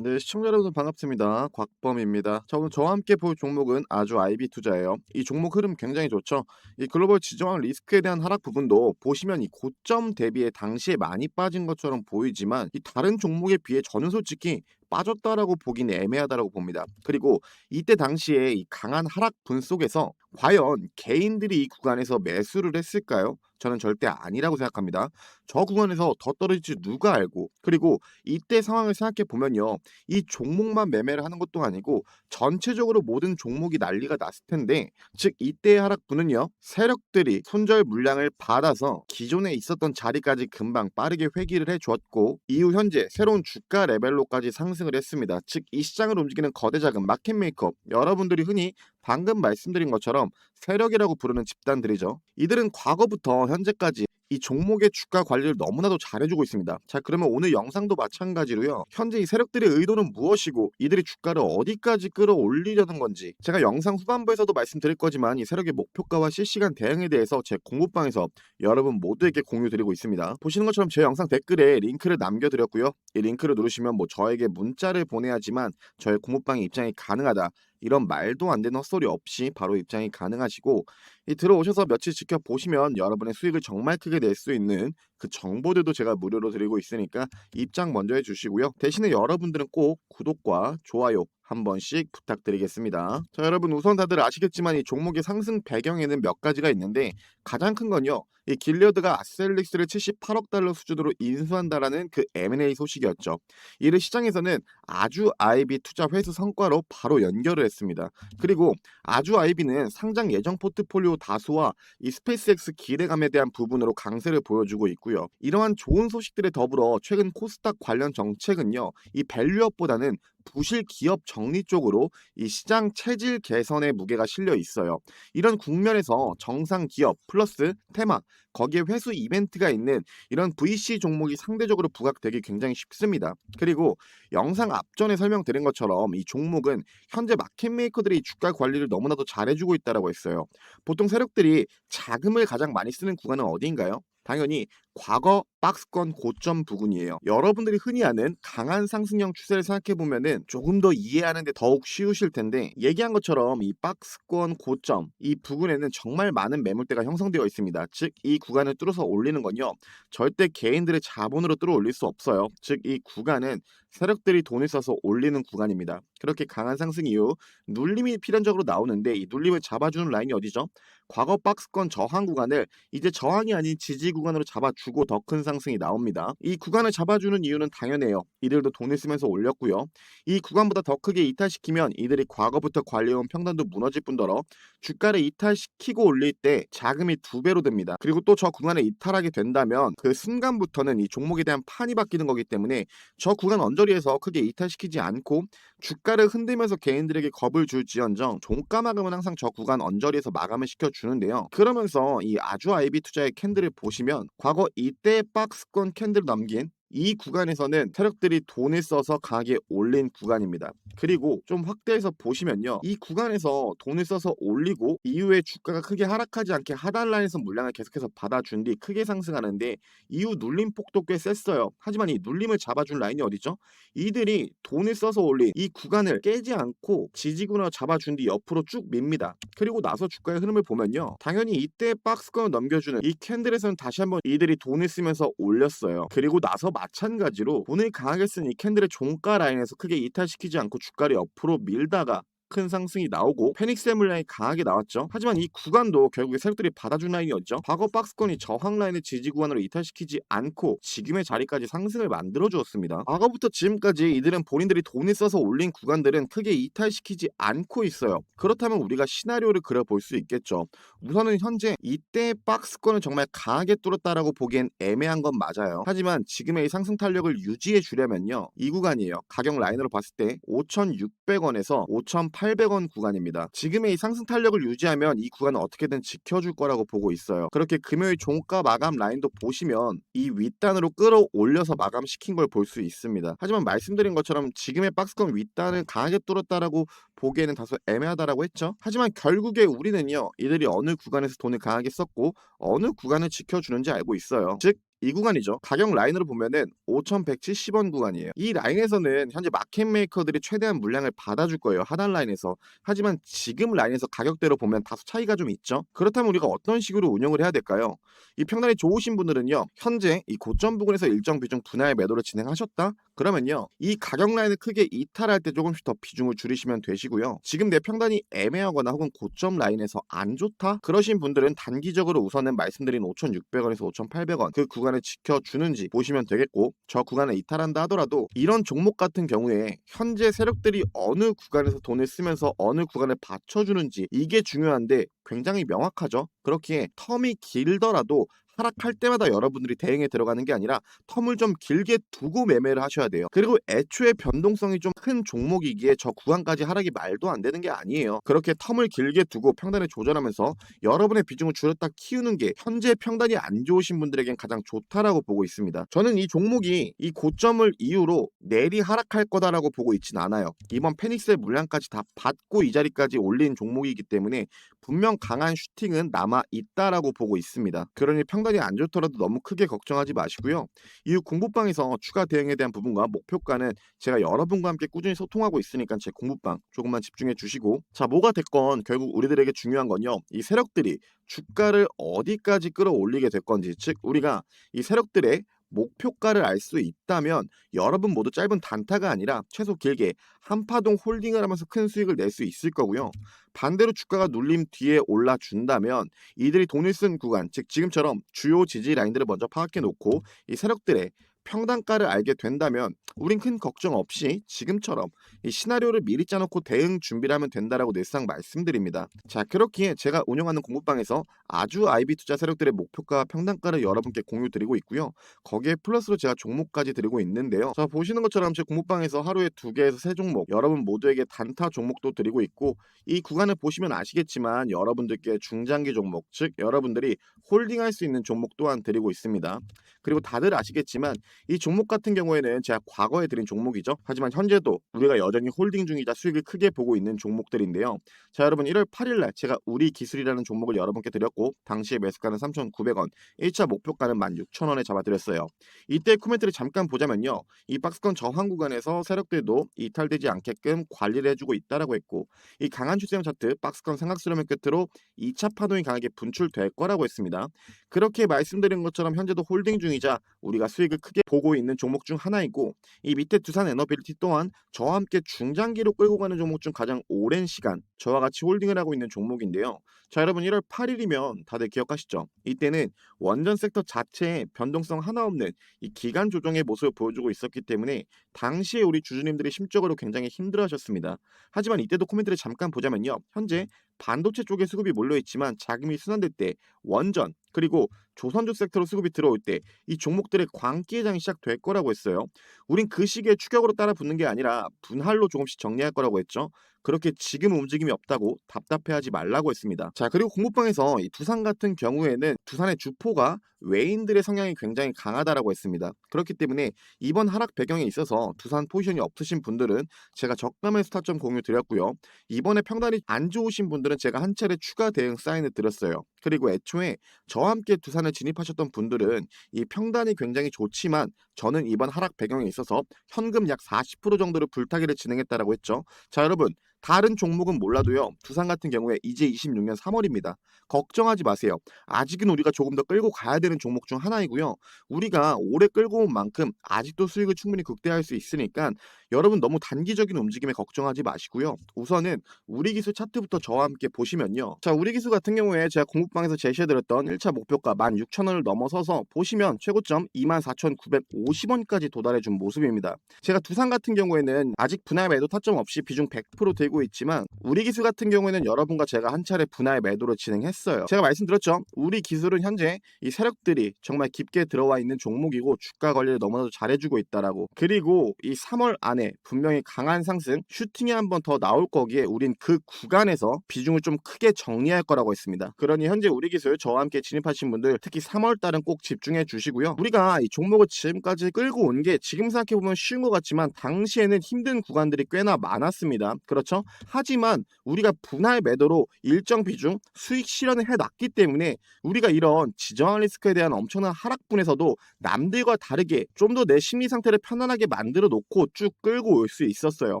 네, 시청자 여러분 반갑습니다. 곽범입니다. 자, 오늘 저와 함께 볼 종목은 아주 IB 투자예요. 이 종목 흐름 굉장히 좋죠. 이 글로벌 지정학 리스크에 대한 하락 부분도 보시면 이 고점 대비에 당시에 많이 빠진 것처럼 보이지만 이 다른 종목에 비해 저는 솔직히 빠졌다라고 보기는 애매하다라고 봅니다. 그리고 이때 당시에 이 강한 하락 분 속에서 과연 개인들이 이 구간에서 매수를 했을까요? 저는 절대 아니라고 생각합니다. 저 구간에서 더 떨어질지 누가 알고, 그리고 이때 상황을 생각해 보면요. 이 종목만 매매를 하는 것도 아니고 전체적으로 모든 종목이 난리가 났을 텐데, 즉 이때의 하락분은요, 세력들이 손절 물량을 받아서 기존에 있었던 자리까지 금방 빠르게 회귀를 해줬고, 이후 현재 새로운 주가 레벨로까지 상승을 했습니다. 즉 이 시장을 움직이는 거대 자금 마켓메이커, 여러분들이 흔히 방금 말씀드린 것처럼 세력이라고 부르는 집단들이죠. 이들은 과거부터 현재까지 이 종목의 주가 관리를 너무나도 잘해주고 있습니다. 자, 그러면 오늘 영상도 마찬가지로요. 현재 이 세력들의 의도는 무엇이고 이들이 주가를 어디까지 끌어올리려는 건지, 제가 영상 후반부에서도 말씀드릴 거지만 이 세력의 목표가와 실시간 대응에 대해서 제 공부방에서 여러분 모두에게 공유드리고 있습니다. 보시는 것처럼 제 영상 댓글에 링크를 남겨드렸고요. 이 링크를 누르시면 뭐 저에게 문자를 보내야지만 저의 공부방에 입장이 가능하다, 이런 말도 안 되는 헛소리 없이 바로 입장이 가능하시고, 이 들어오셔서 며칠 지켜보시면 여러분의 수익을 정말 크게 낼 수 있는 그 정보들도 제가 무료로 드리고 있으니까 입장 먼저 해주시고요. 대신에 여러분들은 꼭 구독과 좋아요 한 번씩 부탁드리겠습니다. 자, 여러분 우선 다들 아시겠지만 이 종목의 상승 배경에는 몇 가지가 있는데, 가장 큰 건요, 이 길리어드가 아셀릭스를 78억 달러 수준으로 인수한다라는 그 M&A 소식이었죠. 이를 시장에서는 아주 IB 투자 회수 성과로 바로 연결을 했습니다. 그리고 아주 IB는 상장 예정 포트폴리오 다수와 이 스페이스X 기대감에 대한 부분으로 강세를 보여주고 있고요. 이러한 좋은 소식들에 더불어 최근 코스닥 관련 정책은요, 이 밸류업보다는 부실 기업 정리 쪽으로 이 시장 체질 개선의 무게가 실려 있어요. 이런 국면에서 정상 기업 플러스 테마, 거기에 회수 이벤트가 있는 이런 VC 종목이 상대적으로 부각되기 굉장히 쉽습니다. 그리고 영상 앞전에 설명드린 것처럼 이 종목은 현재 마켓 메이커들이 주가 관리를 너무나도 잘해주고 있다라고 했어요. 보통 세력들이 자금을 가장 많이 쓰는 구간은 어디인가요? 당연히 과거 박스권 고점 부근이에요. 여러분들이 흔히 아는 강한 상승형 추세를 생각해 보면은 조금 더 이해하는데 더욱 쉬우실 텐데, 얘기한 것처럼 이 박스권 고점 이 부근에는 정말 많은 매물대가 형성되어 있습니다. 즉 이 구간을 뚫어서 올리는 건요, 절대 개인들의 자본으로 뚫어 올릴 수 없어요. 즉 이 구간은 세력들이 돈을 써서 올리는 구간입니다. 그렇게 강한 상승 이후 눌림이 필연적으로 나오는데, 이 눌림을 잡아주는 라인이 어디죠? 과거 박스권 저항 구간을 이제 저항이 아닌 지지 구간으로 잡아주고 더 큰 상승이 나옵니다. 이 구간을 잡아주는 이유는 당연해요. 이들도 돈을 쓰면서 올렸고요. 이 구간보다 더 크게 이탈시키면 이들이 과거부터 관리해온 평단도 무너질 뿐더러 주가를 이탈시키고 올릴 때 자금이 2배로 됩니다. 그리고 또 저 구간에 이탈하게 된다면 그 순간부터는 이 종목에 대한 판이 바뀌는 거기 때문에 저 구간 언저리에서 크게 이탈시키지 않고 주가를 흔들면서 개인들에게 겁을 줄지언정 종가 마감은 항상 저 구간 언저리에서 마감을 시켜주는데요. 그러면서 이 아주 IB 투자의 캔들을 보시면 과거 이때 박스권 캔들을 남긴 이 구간에서는 세력들이 돈을 써서 강하게 올린 구간입니다. 그리고 좀 확대해서 보시면요, 이 구간에서 돈을 써서 올리고 이후에 주가가 크게 하락하지 않게 하단 라인에서 물량을 계속해서 받아준 뒤 크게 상승하는데, 이후 눌림 폭도 꽤 셌어요. 하지만 이 눌림을 잡아준 라인이 어디죠? 이들이 돈을 써서 올린 이 구간을 깨지 않고 지지구나 잡아준 뒤 옆으로 쭉 밉니다. 그리고 나서 주가의 흐름을 보면요, 당연히 이때 박스권을 넘겨주는 이 캔들에서는 다시 한번 이들이 돈을 쓰면서 올렸어요. 그리고 나서 마찬가지로 돈을 강하게 쓴 이 캔들의 종가 라인에서 크게 이탈시키지 않고 주가를 옆으로 밀다가 큰 상승이 나오고 페닉스의 물량이 강하게 나왔죠. 하지만 이 구간도 결국에 세력들이 받아준 라인이었죠. 과거 박스권이 저항 라인을 지지 구간으로 이탈시키지 않고 지금의 자리까지 상승을 만들어 주었습니다. 과거부터 지금까지 이들은 본인들이 돈을 써서 올린 구간들은 크게 이탈시키지 않고 있어요. 그렇다면 우리가 시나리오를 그려볼 수 있겠죠. 우선은 현재 이때 박스권을 정말 강하게 뚫었다라고 보기엔 애매한 건 맞아요. 하지만 지금의 이 상승 탄력을 유지해 주려면요, 이 구간이에요. 가격 라인으로 봤을 때 5,600원에서 5,800원 구간입니다. 지금의 이 상승 탄력을 유지하면 이 구간은 어떻게든 지켜줄 거라고 보고 있어요. 그렇게 금요일 종가 마감 라인도 보시면 이 윗단으로 끌어올려서 마감시킨 걸 볼 수 있습니다. 하지만 말씀드린 것처럼 지금의 박스권 윗단을 강하게 뚫었다라고 보기에는 다소 애매하다라고 했죠. 하지만 결국에 우리는요, 이들이 어느 구간에서 돈을 강하게 썼고 어느 구간을 지켜주는지 알고 있어요. 즉 이 구간이죠. 가격 라인으로 보면은 5,170원 구간이에요. 이 라인에서는 현재 마켓 메이커들이 최대한 물량을 받아줄 거예요. 하단 라인에서. 하지만 지금 라인에서 가격대로 보면 다소 차이가 좀 있죠. 그렇다면 우리가 어떤 식으로 운영을 해야 될까요? 이 평단이 좋으신 분들은요. 현재 이 고점 부근에서 일정 비중 분할 매도를 진행하셨다? 그러면요. 이 가격 라인을 크게 이탈할 때 조금씩 더 비중을 줄이시면 되시고요. 지금 내 평단이 애매하거나 혹은 고점 라인에서 안 좋다? 그러신 분들은 단기적으로 우선은 말씀드린 5,600원에서 5,800원 그 구간을 지켜주는지 보시면 되겠고, 저 구간을 이탈한다 하더라도 이런 종목 같은 경우에 현재 세력들이 어느 구간에서 돈을 쓰면서 어느 구간을 받쳐주는지 이게 중요한데 굉장히 명확하죠. 그렇기에 텀이 길더라도 하락할 때마다 여러분들이 대응에 들어가는 게 아니라 텀을 좀 길게 두고 매매를 하셔야 돼요. 그리고 애초에 변동성이 좀 큰 종목이기에 저 구간까지 하락이 말도 안 되는 게 아니에요. 그렇게 텀을 길게 두고 평단을 조절하면서 여러분의 비중을 줄였다 키우는 게 현재 평단이 안 좋으신 분들에겐 가장 좋다라고 보고 있습니다. 저는 이 종목이 이 고점을 이유로 내리 하락할 거다라고 보고 있진 않아요. 이번 페닉스의 물량까지 다 받고 이 자리까지 올린 종목이기 때문에 분명 강한 슈팅은 남아 있다라고 보고 있습니다. 그러니 평단이 안 좋더라도 너무 크게 걱정하지 마시고요. 이후 공부방에서 추가 대응에 대한 부분과 목표가는 제가 여러분과 함께 꾸준히 소통하고 있으니까 제 공부방 조금만 집중해 주시고, 자, 뭐가 됐건 결국 우리들에게 중요한 건요. 이 세력들이 주가를 어디까지 끌어올리게 될 건지, 즉 우리가 이 세력들의 목표가를 알 수 있다면 여러분 모두 짧은 단타가 아니라 최소 길게 한파동 홀딩을 하면서 큰 수익을 낼 수 있을 거고요. 반대로 주가가 눌림 뒤에 올라준다면 이들이 돈을 쓴 구간, 즉 지금처럼 주요 지지 라인들을 먼저 파악해 놓고 이 세력들의 평단가를 알게 된다면 우린 큰 걱정 없이 지금처럼 이 시나리오를 미리 짜놓고 대응 준비를 하면 된다라고 늘상 말씀드립니다. 자, 그렇기에 제가 운영하는 공부방에서 아주 IB 투자 세력들의 목표가 평단가를 여러분께 공유 드리고 있고요. 거기에 플러스로 제가 종목까지 드리고 있는데요. 자, 보시는 것처럼 제 공부방에서 하루에 2개에서 3종목 여러분 모두에게 단타 종목도 드리고 있고, 이 구간을 보시면 아시겠지만 여러분들께 중장기 종목, 즉 여러분들이 홀딩할 수 있는 종목 또한 드리고 있습니다. 그리고 다들 아시겠지만 이 종목 같은 경우에는 제가 과거에 드린 종목이죠. 하지만 현재도 우리가 여전히 홀딩 중이자 수익을 크게 보고 있는 종목들인데요. 자, 여러분 1월 8일날 제가 우리 기술이라는 종목을 여러분께 드렸고 당시에 매수가는 3,900원, 1차 목표가는 16,000원에 잡아드렸어요. 이때 코멘트를 잠깐 보자면요. 이 박스권 저항 구간에서 세력들도 이탈되지 않게끔 관리를 해주고 있다라고 했고, 이 강한 추세형 차트 박스권 삼각수렴을 끝으로 2차 파동이 강하게 분출될 거라고 했습니다. 그렇게 말씀드린 것처럼 현재도 홀딩 중이자 우리가 수익을 크게 보고 있는 종목 중 하나이고, 이 밑에 두산 에너빌리티 또한 저와 함께 중장기로 끌고 가는 종목 중 가장 오랜 시간 저와 같이 홀딩을 하고 있는 종목인데요. 자, 여러분 1월 8일이면 다들 기억하시죠? 이때는 원전 섹터 자체에 변동성 하나 없는 이 기간 조정의 모습을 보여주고 있었기 때문에 당시에 우리 주주님들이 심적으로 굉장히 힘들어하셨습니다. 하지만 이때도 코멘트를 잠깐 보자면요. 현재 반도체 쪽에 수급이 몰려있지만 자금이 순환될 때 원전 그리고 조선족 섹터로 수급이 들어올 때 이 종목들의 광기회장이 시작될 거라고 했어요. 우린 그 시기에 추격으로 따라 붙는 게 아니라 분할로 조금씩 정리할 거라고 했죠. 그렇게 지금 움직임이 없다고 답답해하지 말라고 했습니다. 자, 그리고 공부방에서 이 두산 같은 경우에는 두산의 주포가 외인들의 성향이 굉장히 강하다라고 했습니다. 그렇기 때문에 이번 하락 배경에 있어서 두산 포지션이 없으신 분들은 제가 적담의 스타점 공유 드렸고요. 이번에 평단이 안 좋으신 분들은 제가 한 차례 추가 대응 사인을 드렸어요. 그리고 애초에 저와 함께 두산을 진입하셨던 분들은 이 평단이 굉장히 좋지만 저는 이번 하락 배경에 있어서 현금 약 40% 정도를 불타기를 진행했다라고 했죠. 자, 여러분 다른 종목은 몰라도요. 두산 같은 경우에 이제 26년 3월입니다. 걱정하지 마세요. 아직은 우리가 조금 더 끌고 가야 되는 종목 중 하나이고요. 우리가 오래 끌고 온 만큼 아직도 수익을 충분히 극대화할 수 있으니까 여러분 너무 단기적인 움직임에 걱정하지 마시고요. 우선은 우리 기술 차트부터 저와 함께 보시면요. 자, 우리 기술 같은 경우에 제가 공부방에서 제시해드렸던 1차 목표가 16,000원을 넘어서서 보시면 최고점 24,950원까지 도달해준 모습입니다. 제가 두산 같은 경우에는 아직 분할 매도 타점 없이 비중 100% 들고 있지만 우리 기술 같은 경우에는 여러분과 제가 한 차례 분할 매도를 진행했어요. 제가 말씀드렸죠. 우리 기술은 현재 이 세력들이 정말 깊게 들어와 있는 종목이고 주가 관리를 너무나도 잘해주고 있다라고. 그리고 이 3월 안에 분명히 강한 상승 슈팅이 한 번 더 나올 거기에 우린 그 구간에서 비중을 좀 크게 정리할 거라고 했습니다. 그러니 현재 우리 기술 저와 함께 진입하신 분들 특히 3월 달은 꼭 집중해 주시고요. 우리가 이 종목을 지금까지 끌고 온 게 지금 생각해보면 쉬운 것 같지만 당시에는 힘든 구간들이 꽤나 많았습니다. 그렇죠? 그쵸? 하지만 우리가 분할 매도로 일정 비중 수익 실현을 해놨기 때문에 우리가 이런 지정학 리스크에 대한 엄청난 하락분에서도 남들과 다르게 좀 더 내 심리 상태를 편안하게 만들어 놓고 쭉 끌고 올 수 있었어요.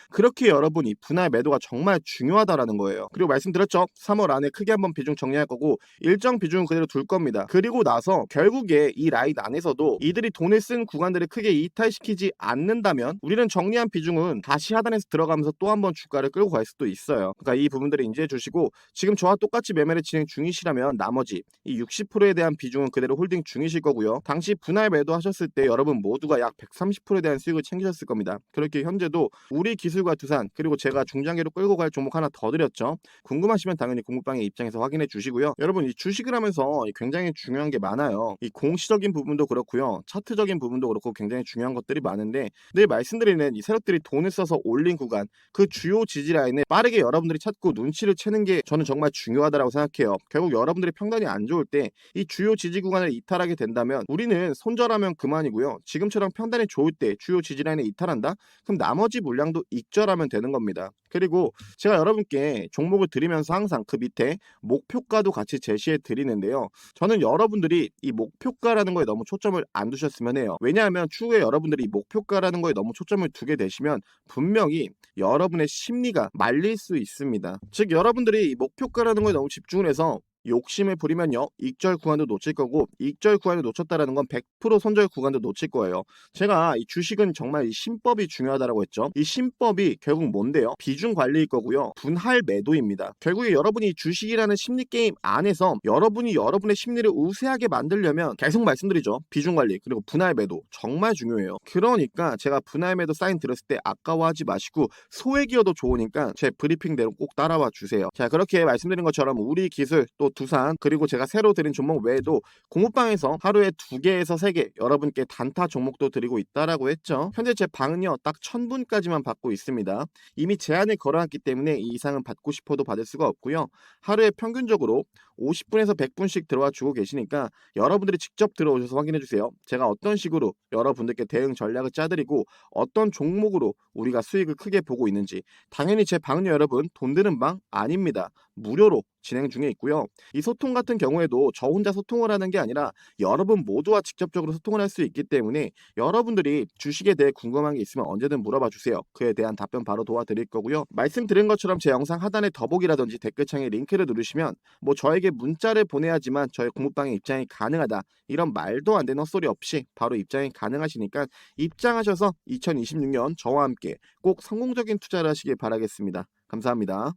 그렇게 여러분 이 분할 매도가 정말 중요하다라는 거예요. 그리고 말씀드렸죠. 3월 안에 크게 한번 비중 정리할 거고 일정 비중은 그대로 둘 겁니다. 그리고 나서 결국에 이 라인 안에서도 이들이 돈을 쓴 구간들을 크게 이탈시키지 않는다면 우리는 정리한 비중은 다시 하단에서 들어가면서 또 한번 주가를 끌고 갈 수도 있어요. 그러니까 이 부분들을 인지해 주시고 지금 저와 똑같이 매매를 진행 중이시라면 나머지 이 60%에 대한 비중은 그대로 홀딩 중이실 거고요. 당시 분할 매도하셨을 때 여러분 모두가 약 130%에 대한 수익을 챙기셨을 겁니다. 그렇게 현재도 우리 기술과 두산 그리고 제가 중장기로 끌고 갈 종목 하나 더 드렸죠. 궁금하시면 당연히 공부방의 입장에서 확인해 주시고요. 여러분 이 주식을 하면서 굉장히 중요한 게 많아요. 이 공시적인 부분도 그렇고요. 차트적인 부분도 그렇고 굉장히 중요한 것들이 많은데 늘 말씀드리는 이 세력들이 돈을 써서 올린 구간 그 주요 지지 라인을 빠르게 여러분들이 찾고 눈치를 채는 게 저는 정말 중요하다고 생각해요. 결국 여러분들의 평단이 안 좋을 때 이 주요 지지 구간을 이탈하게 된다면 우리는 손절하면 그만이고요. 지금처럼 평단이 좋을 때 주요 지지 라인을 이탈한다? 그럼 나머지 물량도 익절하면 되는 겁니다. 그리고 제가 여러분께 종목을 드리면서 항상 그 밑에 목표가도 같이 제시해 드리는데요. 저는 여러분들이 이 목표가라는 거에 너무 초점을 안 두셨으면 해요. 왜냐하면 추후에 여러분들이 이 목표가라는 거에 너무 초점을 두게 되시면 분명히 여러분의 심리가 말릴 수 있습니다. 즉 여러분들이 이 목표가라는 거에 너무 집중을 해서 욕심을 부리면요 익절 구간도 놓칠 거고 익절 구간을 놓쳤다라는 건 100% 손절 구간도 놓칠 거예요. 제가 이 주식은 정말 이 신법이 중요하다라고 했죠. 이 신법이 결국 뭔데요? 비중 관리일 거고요. 분할 매도입니다. 결국에 여러분이 주식이라는 심리 게임 안에서 여러분이 여러분의 심리를 우세하게 만들려면 계속 말씀드리죠. 비중 관리 그리고 분할 매도 정말 중요해요. 그러니까 제가 분할 매도 사인 들었을 때 아까워하지 마시고 소액이어도 좋으니까 제 브리핑대로 꼭 따라와 주세요. 자 그렇게 말씀드린 것처럼 우리 기술 또 두산 그리고 제가 새로 드린 종목 외에도 공부방에서 하루에 2개에서 3개 여러분께 단타 종목도 드리고 있다라고 했죠. 현재 제 방은요 딱 1000분까지만 받고 있습니다. 이미 제한을 걸어놨기 때문에 이 이상은 받고 싶어도 받을 수가 없고요. 하루에 평균적으로 50분에서 100분씩 들어와 주고 계시니까 여러분들이 직접 들어오셔서 확인해 주세요. 제가 어떤 식으로 여러분들께 대응 전략을 짜드리고 어떤 종목으로 우리가 수익을 크게 보고 있는지 당연히 제 방은요 여러분 돈 드는 방 아닙니다. 무료로 진행 중에 있고요. 이 소통 같은 경우에도 저 혼자 소통을 하는 게 아니라 여러분 모두와 직접적으로 소통을 할 수 있기 때문에 여러분들이 주식에 대해 궁금한 게 있으면 언제든 물어봐 주세요. 그에 대한 답변 바로 도와드릴 거고요. 말씀드린 것처럼 제 영상 하단에 더보기라든지 댓글창에 링크를 누르시면 뭐 저에게 문자를 보내야지만 저의 공부방에 입장이 가능하다 이런 말도 안 되는 헛소리 없이 바로 입장이 가능하시니까 입장하셔서 2026년 저와 함께 꼭 성공적인 투자를 하시길 바라겠습니다. 감사합니다.